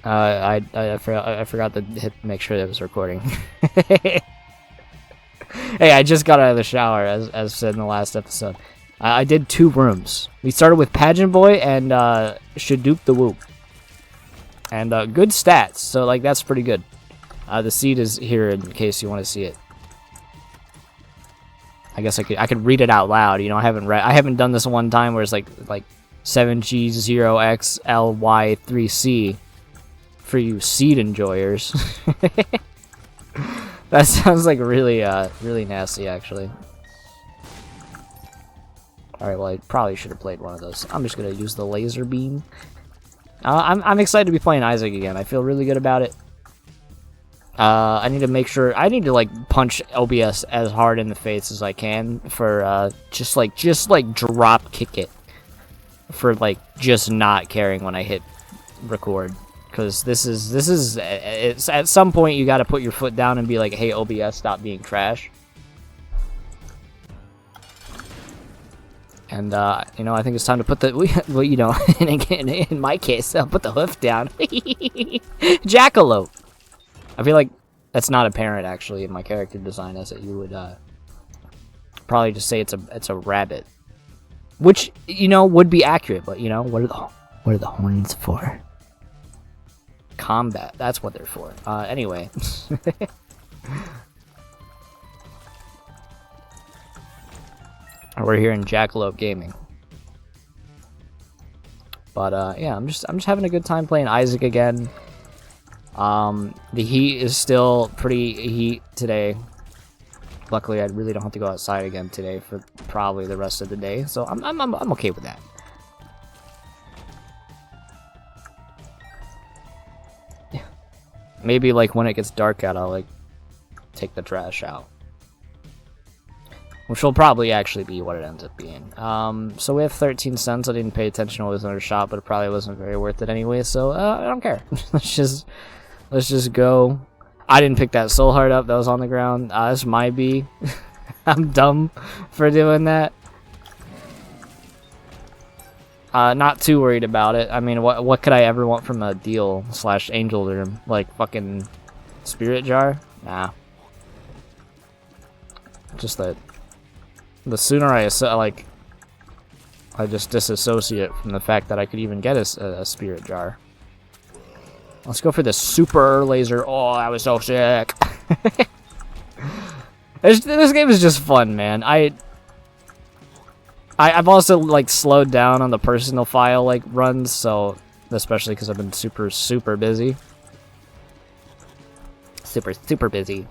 I forgot to make sure that it was recording. Hey, I just got out of the shower, as said in the last episode. I did 2 rooms. We started with Pageant Boy and Shadoop the Whoop. And good stats, so like that's pretty good. The seed is here in case you want to see it. I guess I could read it out loud. You know, I haven't done this one time where it's like 7G0XLY3C for you seed enjoyers. That sounds like really really nasty, actually. Alright, well, I probably should have played one of those. I'm just gonna use the laser beam. I'm excited to be playing Isaac again. I feel really good about it. I need to make sure I need to like punch OBS as hard in the face as I can for just like drop kick it for like just not caring when I hit record, because this is it's at some point you got to put your foot down and be like, hey OBS, stop being trash. And you know, I think it's time to put the well, you know, in my case, I'll put the hoof down. Jackalope. I feel like that's not apparent actually in my character design, as that you would probably just say it's a rabbit, which, you know, would be accurate. But you know, what are the horns for? Combat. That's what they're for. Anyway. We're here in Jackalope Gaming. But yeah, I'm just having a good time playing Isaac again. The heat is still pretty heat today. Luckily, I really don't have to go outside again today for probably the rest of the day, so I'm okay with that. Yeah. Maybe like when it gets dark out, I'll like take the trash out, which will probably actually be what it ends up being. So we have 13 cents. I didn't pay attention when it was another shot, but it probably wasn't very worth it anyway, so I don't care. Let's just go. I didn't pick that soul heart up that was on the ground. That's my B. I'm dumb for doing that. Not too worried about it. I mean, what could I ever want from a deal / angel room? Like fucking spirit jar? Nah. Just that. The sooner I just disassociate from the fact that I could even get a spirit jar. Let's go for the super laser. Oh, that was so sick. This game is just fun, man. I've also like slowed down on the personal file like runs, so especially because I've been super busy. Super busy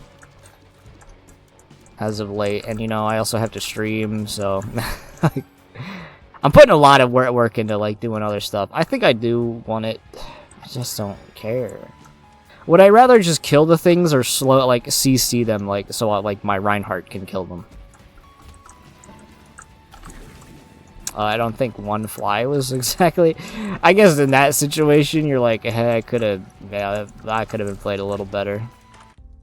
as of late, and you know, I also have to stream, so I'm putting a lot of work into like doing other stuff. I think I do want it. I just don't care. Would I rather just kill the things or slow like CC them, like so like my Reinhardt can kill them? I don't think one fly was exactly. I guess in that situation, you're like, hey, I could have been played a little better.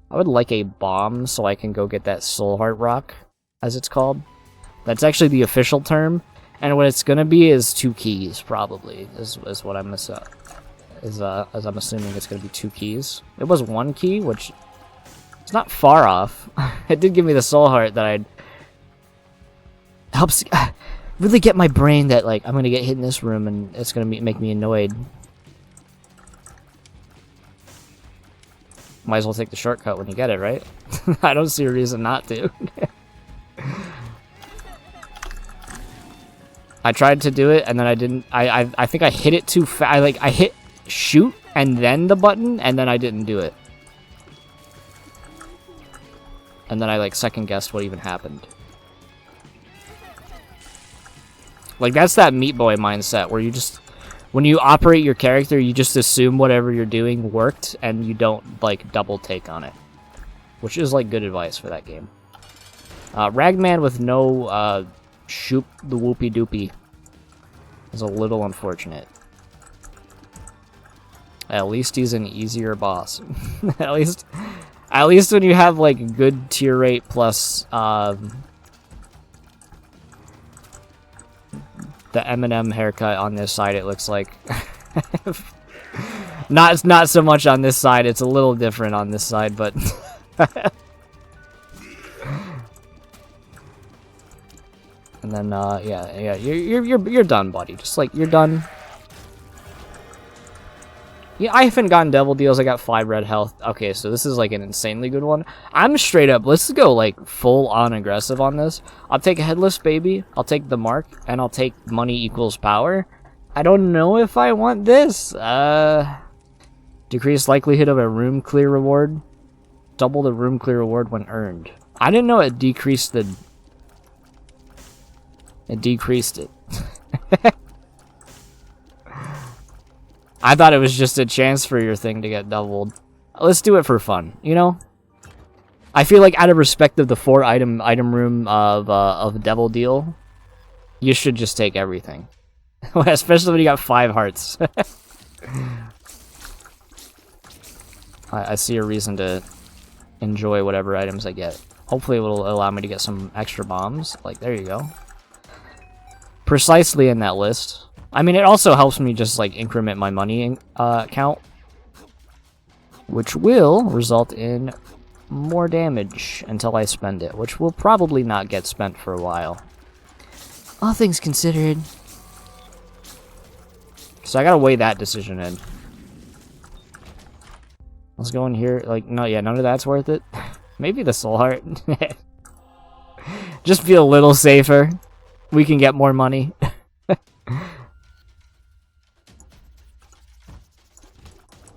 I would like a bomb so I can go get that soul heart rock, as it's called. That's actually the official term, and what it's gonna be is 2 keys, probably, is what I'm as I'm assuming it's gonna be 2 keys. It was 1 key, which is not far off. It did give me the soul heart that I'd helps really get my brain that like I'm gonna get hit in this room and it's gonna make me annoyed. Might as well take the shortcut when you get it, right? I don't see a reason not to. I tried to do it and then I didn't. I think I hit it too fast. I hit shoot and then the button and then I didn't do it. And then I like second guessed what even happened. Like that's that Meat Boy mindset where you just, when you operate your character, you just assume whatever you're doing worked and you don't like double take on it, which is like good advice for that game. Ragman with no shoot the whoopie doopie is a little unfortunate. At least he's an easier boss. At least when you have like good tier rate plus the Eminem haircut on this side, it looks like. Not so much on this side. It's a little different on this side, but and then yeah, you're done, buddy. Just like you're done. Yeah, I haven't gotten devil deals. I got 5 red health. Okay, so this is like an insanely good one. I'm straight up. Let's go like full on aggressive on this. I'll take a headless baby. I'll take the mark, and I'll take money equals power. I don't know if I want this. Decrease likelihood of a room clear reward. Double the room clear reward when earned. I didn't know it decreased the... It decreased it. I thought it was just a chance for your thing to get doubled. Let's do it for fun, you know? I feel like out of respect of the 4 item room of devil deal, you should just take everything. Especially when you got 5 hearts. I see a reason to enjoy whatever items I get. Hopefully it will allow me to get some extra bombs. Like, there you go. Precisely in that list. I mean, it also helps me just, like, increment my money count. Which will result in more damage until I spend it. Which will probably not get spent for a while. All things considered. So I gotta weigh that decision in. Let's go in here. Like, no, yeah, none of that's worth it. Maybe the soul heart. Just feel a little safer. We can get more money.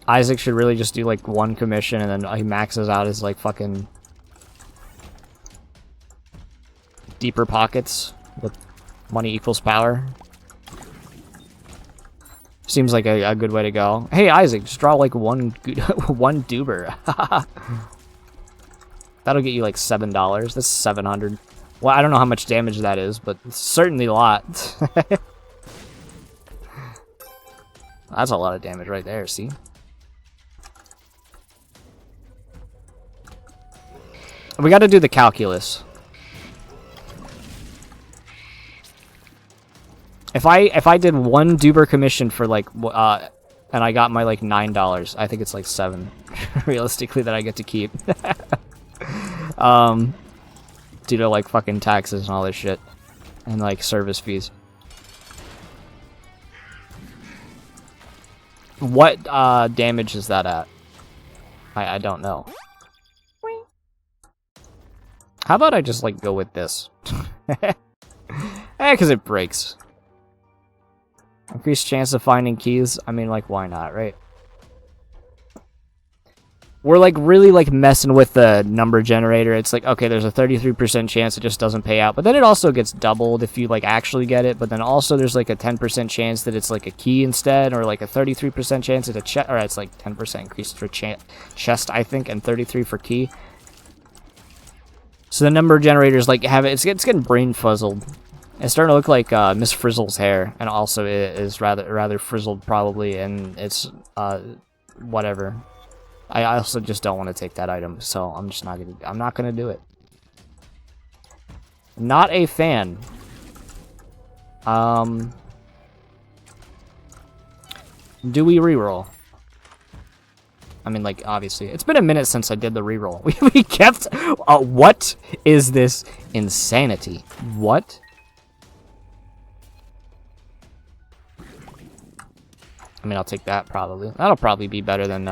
Isaac should really just do like 1 commission and then he maxes out his like fucking deeper pockets with money equals power. Seems like a good way to go. Hey Isaac, just draw like one Duber. That'll get you like $7. That's 700. Well, I don't know how much damage that is, but it's certainly a lot. That's a lot of damage right there, see? We gotta do the calculus. If I did 1 Duber commission for like and I got my like $9, I think it's like 7 realistically that I get to keep. Due to like fucking taxes and all this shit and like service fees. What damage is that at? I don't know. How about I just like go with this? Because it breaks. Increased chance of finding keys. I mean, like, why not, right? We're like really like messing with the number generator. It's like, okay, there's a 33% chance it just doesn't pay out, but then it also gets doubled if you like actually get it. But then also there's like a 10% chance that it's like a key instead, or like a 33% chance it's a chest, or it's like 10% increased for chest, I think, and 33 for key. So the number generators like have it. It's getting brain fuzzled. It's starting to look like Miss Frizzle's hair, and also it is rather frizzled probably, and it's whatever. I also just don't want to take that item, so I'm just not gonna. I'm not gonna do it. Not a fan. Do we reroll? I mean, like, obviously, it's been a minute since I did the reroll. We kept. What is this insanity? What? I mean, I'll take that probably. That'll probably be better than.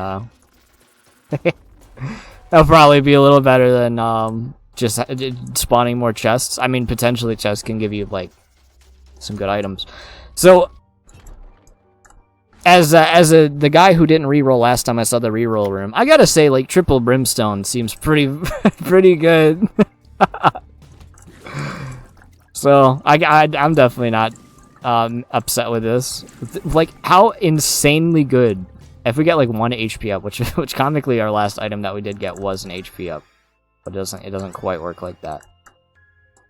That'll probably be a little better than just spawning more chests. I mean, potentially chests can give you like some good items. So, as the guy who didn't reroll last time I saw the reroll room, I gotta say, like, triple brimstone seems pretty pretty good. So I'm definitely not upset with this. Like, how insanely good. If we get like 1 HP up, which comically our last item that we did get was an HP up, but it doesn't quite work like that.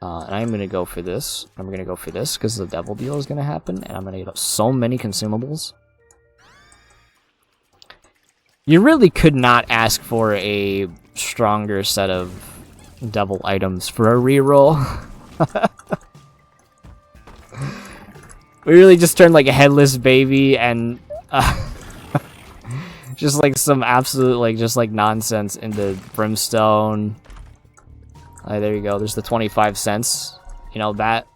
And I'm gonna go for this. I'm gonna go for this because the devil deal is gonna happen, and I'm gonna get up so many consumables. You really could not ask for a stronger set of devil items for a reroll. We really just turned like a headless baby and Just like some absolute, like, just like nonsense into brimstone. There you go. There's the 25 cents. You know, that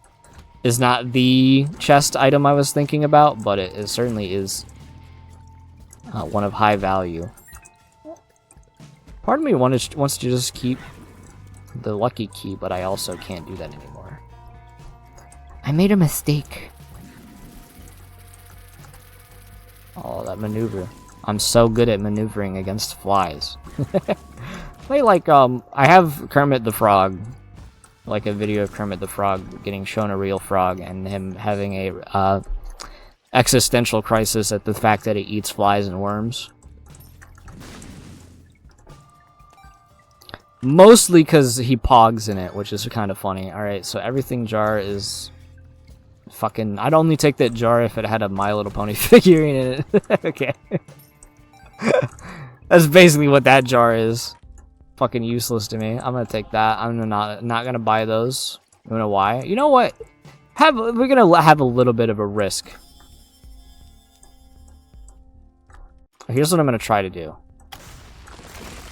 is not the chest item I was thinking about, but it certainly is one of high value. Part of me wants to just keep the lucky key, but I also can't do that anymore. I made a mistake. Oh, that maneuver. I'm so good at maneuvering against flies. Play like, I have Kermit the Frog. Like a video of Kermit the Frog getting shown a real frog and him having a existential crisis at the fact that he eats flies and worms. Mostly because he pogs in it, which is kind of funny. Alright, so everything jar is fucking... I'd only take that jar if it had a My Little Pony figurine in it. Okay. That's basically what that jar is. Fucking useless to me. I'm gonna take that. I'm not gonna buy those. You know why? You know what? We're gonna have a little bit of a risk. Here's what I'm gonna try to do.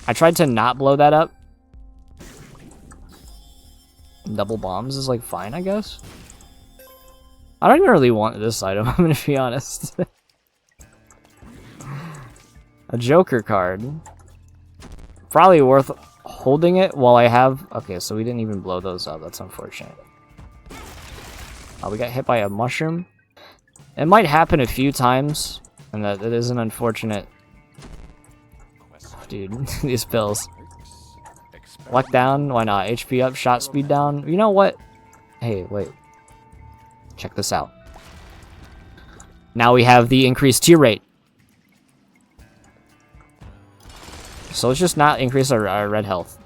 I tried to not blow that up. Double bombs is like fine, I guess. I don't even really want this item, I'm gonna be honest. A Joker card. Probably worth holding it while I have... Okay, so we didn't even blow those up. That's unfortunate. We got hit by a mushroom. It might happen a few times, and that it is an unfortunate... Dude, these pills. Luck down, why not? HP up, shot speed down. You know what? Hey, wait. Check this out. Now we have the increased tier rate. So let's just not increase our red health.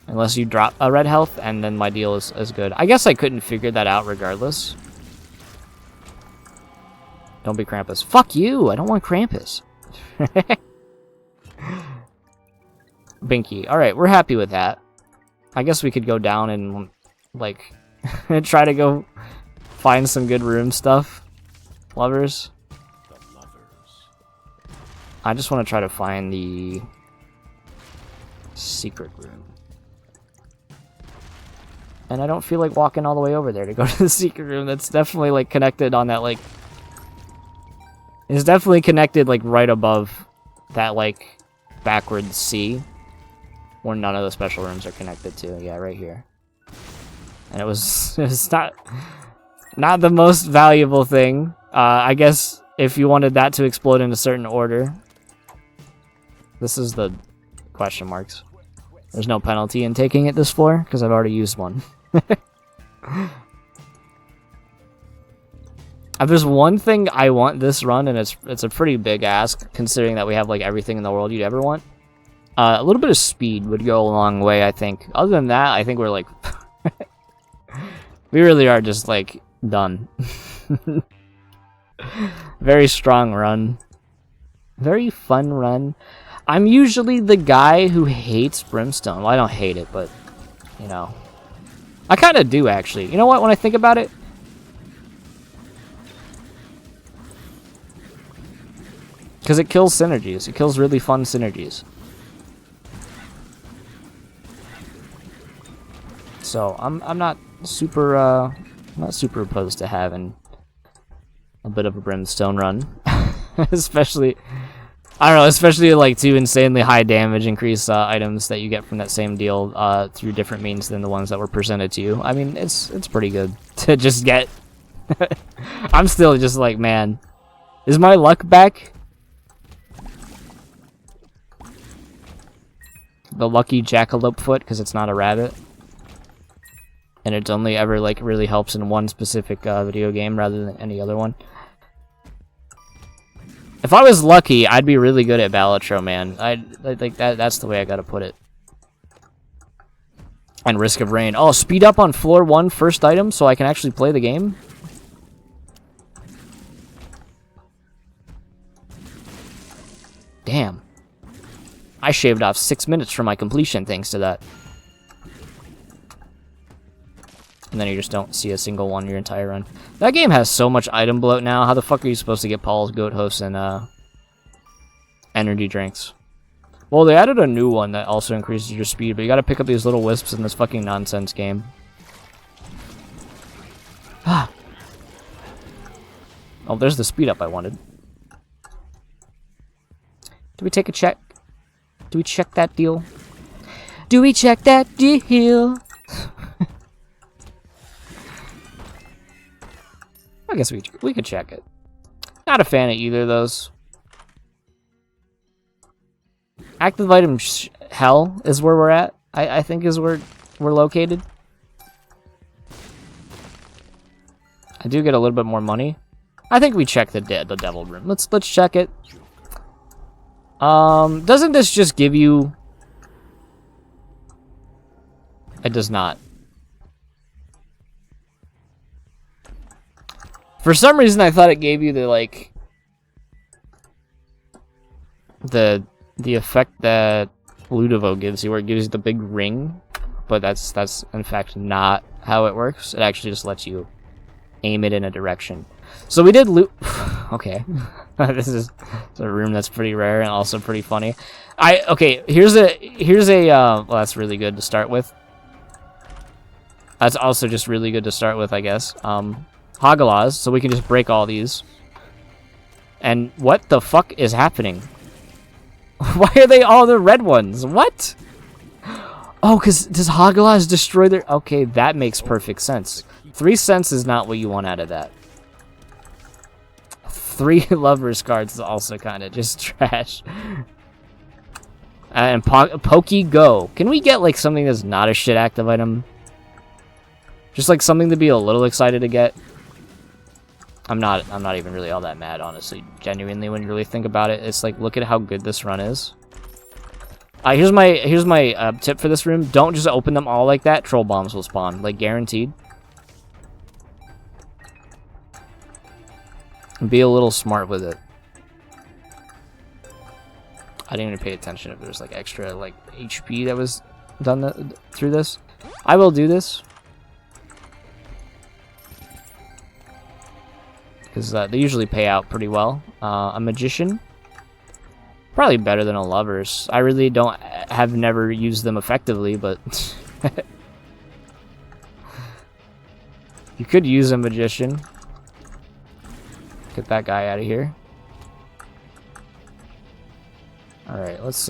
Unless you drop a red health, and then my deal is good. I guess I couldn't figure that out regardless. Don't be Krampus. Fuck you! I don't want Krampus. Binky. Alright, we're happy with that. I guess we could go down and, like, try to go find some good room stuff. Lovers. I just want to try to find the secret room. And I don't feel like walking all the way over there to go to the secret room. That's definitely, like, connected on that, like... It's definitely connected, like, right above that, like, backwards C. Where none of the special rooms are connected to. Yeah, right here. And it was not the most valuable thing. I guess if you wanted that to explode in a certain order... This is the question marks. There's no penalty in taking it this floor, because I've already used one. If there's one thing I want this run, and it's a pretty big ask, considering that we have like everything in the world you'd ever want. A little bit of speed would go a long way, I think. Other than that, I think we're like... we really are just like, done. Very strong run. Very fun run. I'm usually the guy who hates brimstone. Well, I don't hate it, but, you know. I kind of do, actually. You know what, when I think about it? Because it kills synergies. It kills really fun synergies. So, I'm not super, opposed to having a bit of a brimstone run. Especially... I don't know, especially like two insanely high damage increase items that you get from that same deal through different means than the ones that were presented to you. I mean, it's pretty good to just get. I'm still just like, man, is my luck back? The lucky jackalope foot, because it's not a rabbit, and it's only ever like really helps in one specific video game rather than any other one. If I was lucky, I'd be really good at Balatro, man. I'd like that. That's the way I gotta put it. And Risk of Rain. Oh, speed up on floor 1 first item so I can actually play the game? Damn. I shaved off 6 minutes from my completion thanks to that. And then you just don't see a single one your entire run. That game has so much item bloat now. How the fuck are you supposed to get Paul's Goat Hosts and energy drinks? Well, they added a new one that also increases your speed, but you gotta pick up these little wisps in this fucking nonsense game. Ah. Oh, there's the speed up I wanted. Do we take a check? Do we check that deal? Do we check that deal? I guess we could check it. Not a fan of either of those. Active item hell is where we're at. I think is where we're located. I do get a little bit more money. I think we check the devil room. Let's check it. Doesn't this just give you? It does not. For some reason, I thought it gave you the like the effect that Ludovo gives you, where it gives you the big ring, but that's in fact not how it works. It actually just lets you aim it in a direction. So we did loot. Okay, this is a room that's pretty rare and also pretty funny. Okay. Here's a well, that's really good to start with. That's also just really good to start with, I guess. Hagalaz, so we can just break all these. And what the fuck is happening? Why are they all the red ones? What? Oh, because does Hagalaz destroy their... Okay, that makes perfect sense. 3 cents is not what you want out of that. 3 lovers cards is also kind of just trash. And Pokey Go. Can we get like something that's not a shit active item? Just like something to be a little excited to get. I'm not even really all that mad, honestly. Genuinely, when you really think about it, it's like, look at how good this run is. Here's my tip for this room. Don't just open them all like that. Troll bombs will spawn, like guaranteed. Be a little smart with it. I didn't even pay attention if there's like extra like HP that was done through this. I will do this. Because they usually pay out pretty well. A magician, probably better than a lovers. I really have never used them effectively, but you could use a magician. Get that guy out of here. All right, let's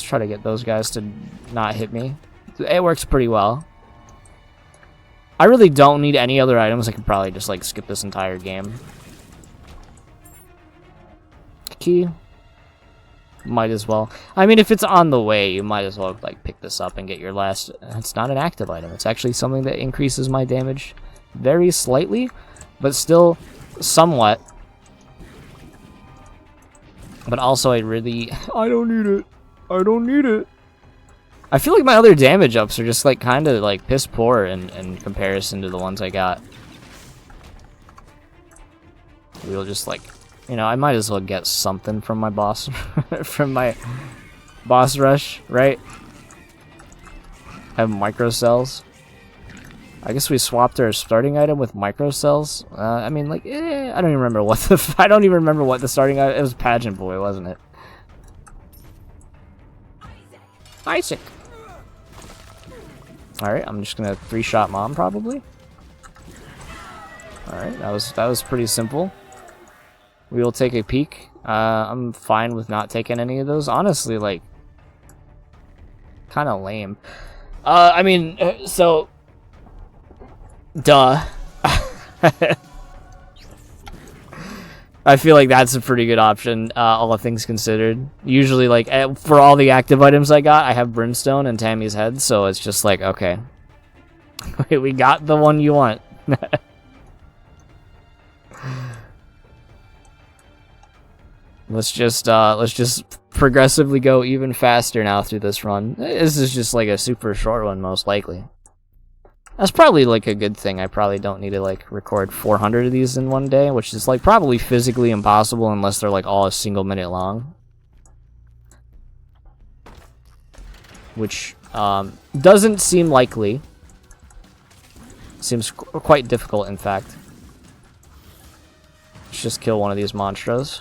try to get those guys to not hit me. It works pretty well. I really don't need any other items. I could probably just like skip this entire game. Key. Might as well. I mean, if it's on the way, you might as well like pick this up and get your last. It's not an active item. It's actually something that increases my damage very slightly, but still somewhat. But also, I don't need it. I don't need it. I feel like my other damage ups are just like kind of like piss poor in comparison to the ones I got. We'll just like, you know, I might as well get something from my boss, from my boss rush, right? I have microcells. I guess we swapped our starting item with microcells. I mean, like, I don't even remember what the I don't even remember what the starting item. It was Pageant Boy, wasn't it? Isaac. All right, I'm just gonna 3-shot mom probably. All right, that was pretty simple. We will take a peek. I'm fine with not taking any of those. Honestly, like, kind of lame. I mean, so, duh. I feel like that's a pretty good option, all things considered. Usually, like, for all the active items I got, I have Brimstone and Tammy's Head, so it's just like, okay. We got the one you want. Let's just progressively go even faster now through this run. This is just like a super short one, most likely. That's probably like a good thing. I probably don't need to like record 400 of these in one day, which is like probably physically impossible unless they're like all a single minute long. Which doesn't seem likely. Seems quite difficult, in fact. Let's just kill one of these monstros.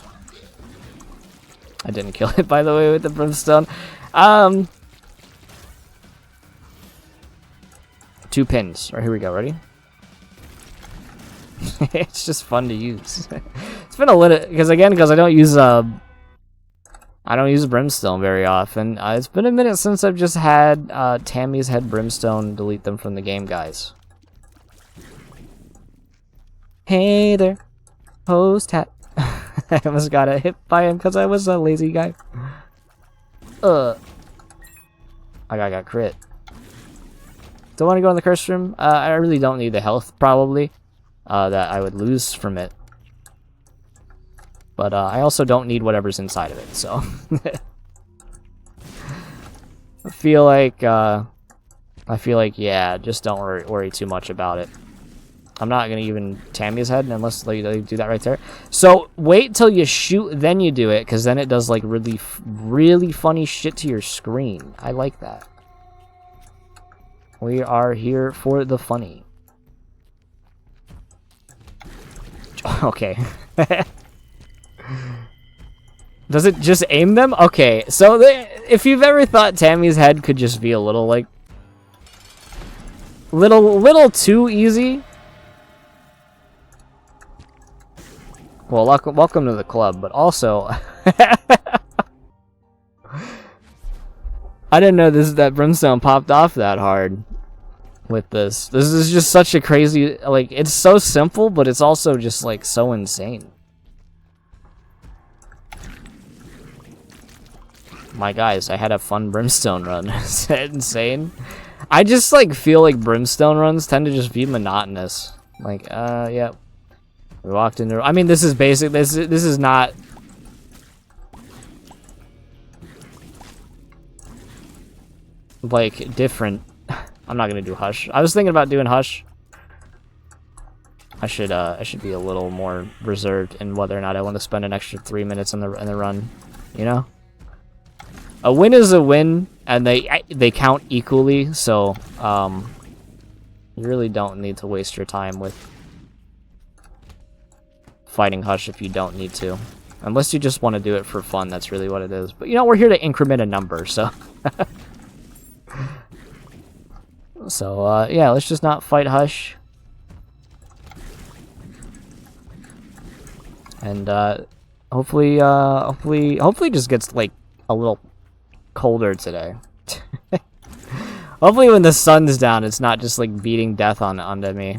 I didn't kill it, by the way, with the brimstone. 2 pins. Alright, here we go. Ready? It's just fun to use. It's been a little, because I don't use brimstone very often. It's been a minute since I've just had Tammy's head brimstone delete them from the game, guys. Hey there, host hat. I almost got hit by him because I was a lazy guy. I got crit. Don't want to go in the curse room. I really don't need the health, probably, that I would lose from it. But I also don't need whatever's inside of it, so. I feel like, yeah, just don't worry too much about it. I'm not gonna even Tammy's head unless they do that right there. So wait till you shoot, then you do it, because then it does like really funny shit to your screen. I like that. We are here for the funny. Okay. Does it just aim them? Okay, so if you've ever thought Tammy's head could just be a little like little too easy. Well, welcome to the club, but also I didn't know that brimstone popped off that hard with this. This is just such a crazy, like, it's so simple, but it's also just like so insane. My guys, I had a fun brimstone run. Is that insane? I just like feel like brimstone runs tend to just be monotonous. Like, yeah. We walked into. I mean, this is basic. This is not. Like different. I'm not gonna do Hush. I was thinking about doing Hush. I should be a little more reserved in whether or not I want to spend an extra 3 minutes in the run. You know. A win is a win, and they count equally. So you really don't need to waste your time with fighting Hush if you don't need to. Unless you just want to do it for fun, that's really what it is. But, you know, we're here to increment a number, so. So, yeah, let's just not fight Hush. And, hopefully just gets, like, a little colder today. Hopefully when the sun's down, it's not just, like, beating death onto me.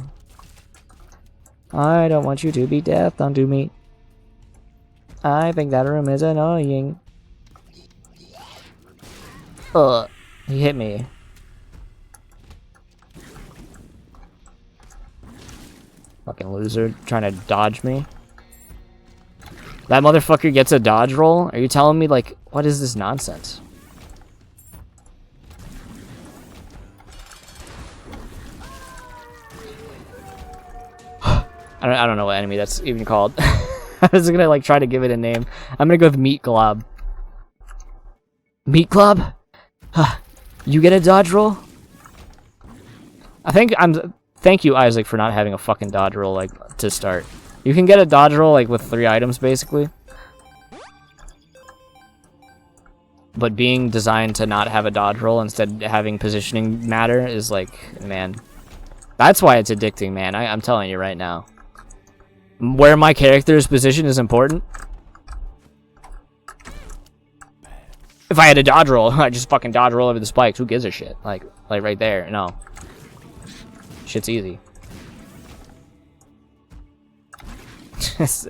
I don't want you to be death unto me. I think that room is annoying. He hit me. Fucking loser, trying to dodge me. That motherfucker gets a dodge roll? Are you telling me, like, what is this nonsense? I don't know what enemy that's even called. I was gonna like try to give it a name. I'm gonna go with Meat Glob. Meat Glob? You get a dodge roll? Thank you, Isaac, for not having a fucking dodge roll like to start. You can get a dodge roll like with 3 items basically. But being designed to not have a dodge roll, instead having positioning matter, is like, man. That's why it's addicting, man. I'm telling you right now. Where my character's position is important. If I had a dodge roll, I just fucking dodge roll over the spikes. Who gives a shit? Like right there. No. Shit's easy. This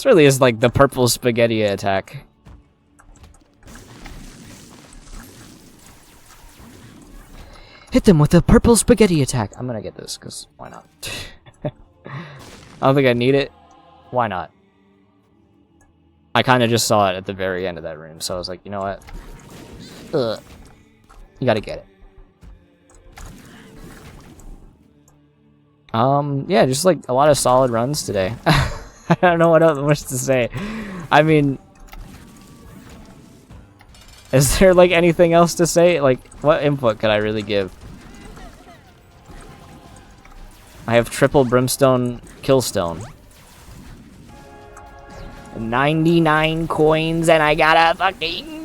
really is like the purple spaghetti attack. Hit them with the purple spaghetti attack. I'm gonna get this, because why not? I don't think I need it. Why not? I kind of just saw it at the very end of that room, so I was like, you know what? You gotta get it. Yeah, just like a lot of solid runs today. I don't know what else to say. I mean, is there like anything else to say? Like, what input could I really give? I have triple brimstone killstone. 99 coins and I got a fucking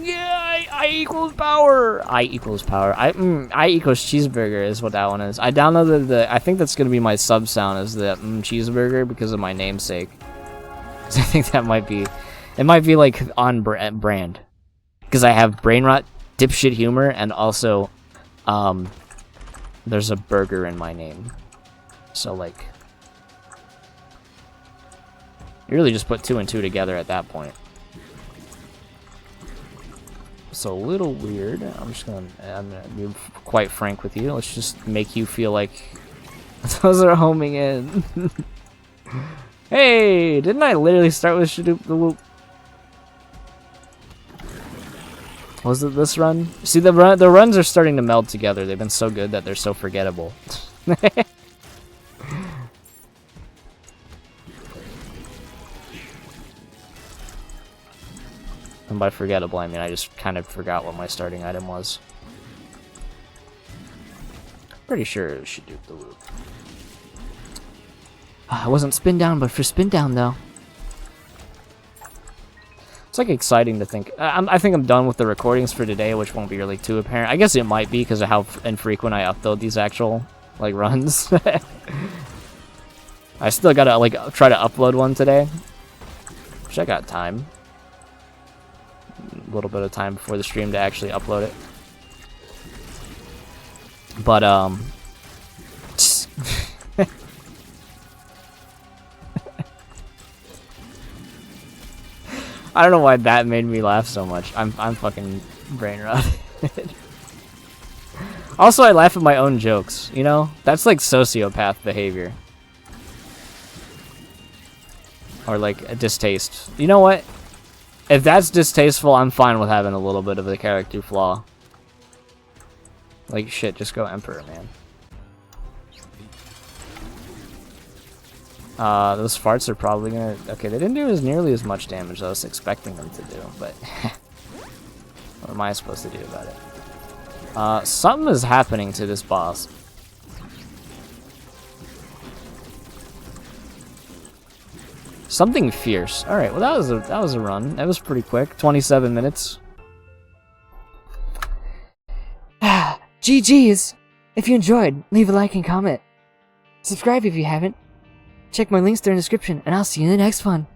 I equals power. I equals power. I equals cheeseburger is what that one is. I downloaded the. I think that's gonna be my sub sound is the cheeseburger because of my namesake. I think that might be. It might be like on brand because I have brain rot, dipshit humor, and also there's a burger in my name. So like. You really just put 2 and 2 together at that point. It's a little weird. I'm gonna be quite frank with you. Let's just make you feel like those are homing in. Hey, didn't I literally start with Shadoop the Whoop? Was it this run? See, the runs are starting to meld together. They've been so good that they're so forgettable. And by forgettable, I mean I just kind of forgot what my starting item was. Pretty sure it should do the loop. I wasn't spin down, but for spin down though. It's like exciting to think. I think I'm done with the recordings for today, which won't be really too apparent. I guess it might be because of how infrequent I upload these actual like runs. I still gotta like try to upload one today. Which I got time. A little bit of time before the stream to actually upload it. But I don't know why that made me laugh so much. I'm fucking brain rotted. Also, I laugh at my own jokes, you know? That's like sociopath behavior. Or like a distaste. You know what? If that's distasteful, I'm fine with having a little bit of a character flaw. Like, shit, just go Emperor, man. Those farts are probably gonna... Okay, they didn't do nearly as much damage as I was expecting them to do, but... what am I supposed to do about it? Something is happening to this boss. Something fierce. All right, well that was a run. That was pretty quick. 27 minutes. GG's. If you enjoyed, leave a like and comment. Subscribe if you haven't. Check my links there in the description, and I'll see you in the next one.